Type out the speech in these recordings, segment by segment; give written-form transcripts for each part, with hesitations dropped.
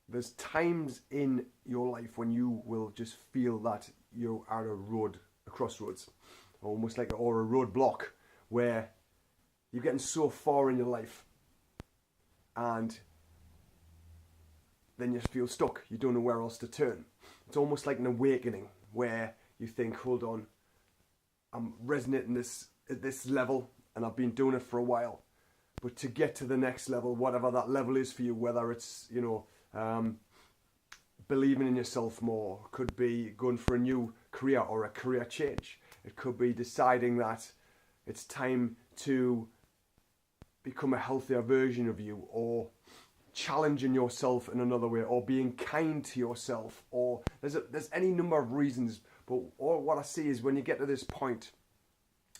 there's times in your life when you will just feel that you're at a crossroads, almost like or a roadblock, where you're getting so far in your life and then you feel stuck. You don't know where else to turn. It's almost like an awakening where you think, hold on, I'm resonating this at this level and I've been doing it for a while. But to get to the next level, whatever that level is for you, whether it's, believing in yourself more, could be going for a new career or a career change. It could be deciding that it's time to become a healthier version of you, or challenging yourself in another way, or being kind to yourself, or there's any number of reasons. But all what I see is, when you get to this point,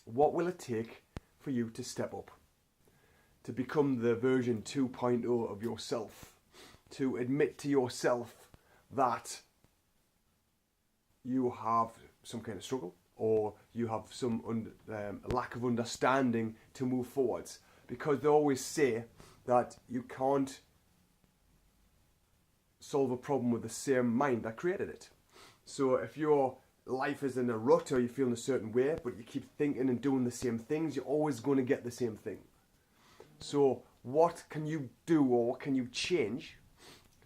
what will it take for you to step up, to become the version 2.0 of yourself, to admit to yourself that you have some kind of struggle, or you have some lack of understanding to move forwards. Because they always say that you can't solve a problem with the same mind that created it. So if your life is in a rut, or you feel in a certain way, but you keep thinking and doing the same things, you're always going to get the same thing. So what can you do, or what can you change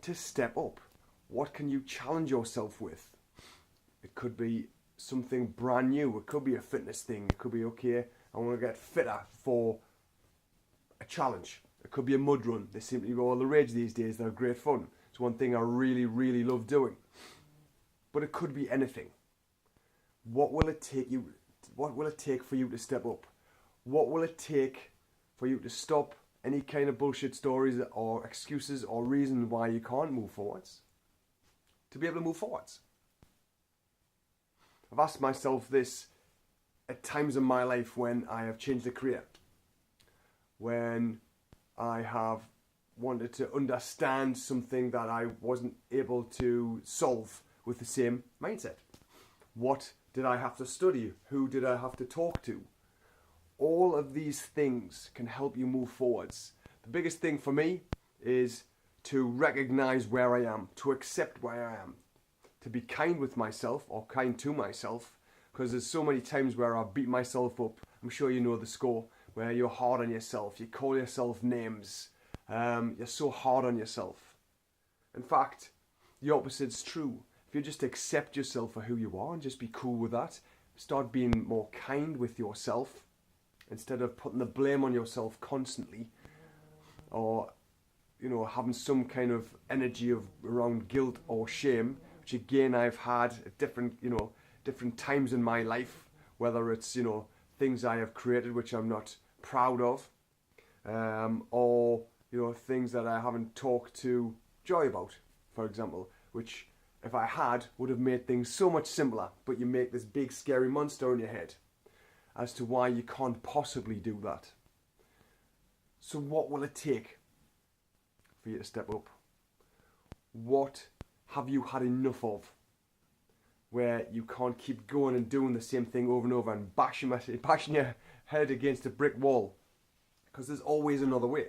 to step up? What can you challenge yourself with? It could be something brand new. It could be a fitness thing. It could be, okay, I want to get fitter for a challenge. It could be a mud run. They seem to be all the rage these days. They're great fun. It's one thing I really, really love doing. But it could be anything. What will it take you? What will it take for you to step up? What will it take for you to stop any kind of bullshit stories or excuses or reasons why you can't move forwards, to be able to move forwards? I've asked myself this at times in my life when I have changed a career, when I have wanted to understand something that I wasn't able to solve with the same mindset. What did I have to study? Who did I have to talk to? All of these things can help you move forwards. The biggest thing for me is to recognize where I am, to accept where I am, to be kind with myself, or kind to myself, because there's so many times where I beat myself up. I'm sure you know the score, where you're hard on yourself, you call yourself names, you're so hard on yourself. In fact, the opposite's true. If you just accept yourself for who you are and just be cool with that, start being more kind with yourself, instead of putting the blame on yourself constantly, or having some kind of energy around guilt or shame, which again I've had at different times in my life, whether it's things I have created which I'm not proud of, or things that I haven't talked to Joy about, for example, which if I had would have made things so much simpler. But you make this big scary monster in your head as to why you can't possibly do that. So what will it take for you to step up? What have you had enough of, where you can't keep going and doing the same thing over and over and bashing your head against a brick wall? Because there's always another way.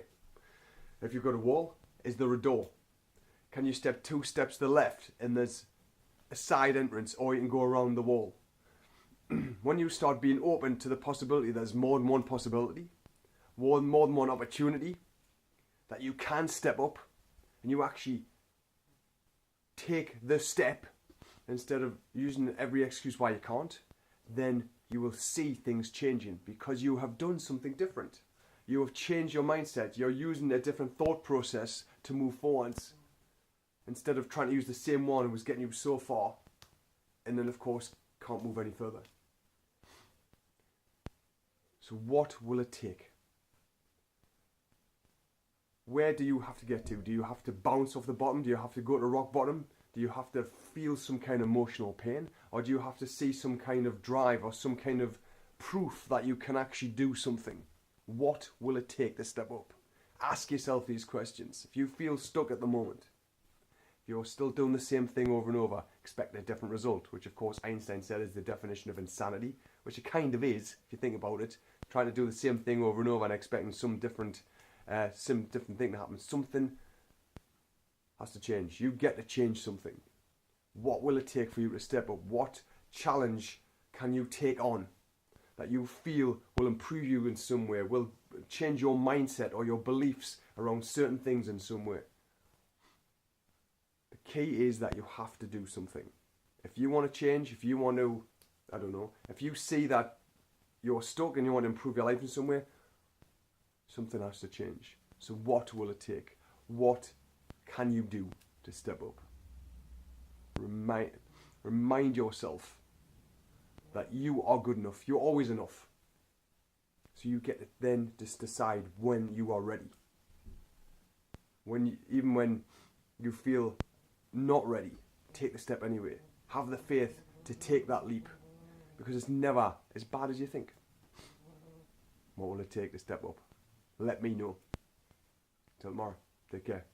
If you've got a wall, is there a door? Can you step 2 steps to the left and there's a side entrance, or you can go around the wall? When you start being open to the possibility, there's more than one possibility, more than one opportunity that you can step up, and you actually take the step instead of using every excuse why you can't, then you will see things changing, because you have done something different. You have changed your mindset. You're using a different thought process to move forwards, instead of trying to use the same one that was getting you so far, and then of course can't move any further. So what will it take? Where do you have to get to? Do you have to bounce off the bottom? Do you have to go to rock bottom? Do you have to feel some kind of emotional pain? Or do you have to see some kind of drive or some kind of proof that you can actually do something? What will it take to step up? Ask yourself these questions. If you feel stuck at the moment, if you're still doing the same thing over and over, expect a different result, which of course Einstein said is the definition of insanity, which it kind of is if you think about it. Trying to do the same thing over and over and expecting some different thing to happen. Something has to change. You get to change something. What will it take for you to step up? What challenge can you take on that you feel will improve you in some way, will change your mindset or your beliefs around certain things in some way? The key is that you have to do something. If you want to change, if you want to, I don't know, if you see that you're stuck and you want to improve your life in some way, something has to change. So what will it take? What can you do to step up? Remind yourself that you are good enough. You're always enough. So you get to then just decide when you are ready. Even when you feel not ready, take the step anyway. Have the faith to take that leap, because it's never as bad as you think. What will it take to step up? Let me know. Till tomorrow. Take care.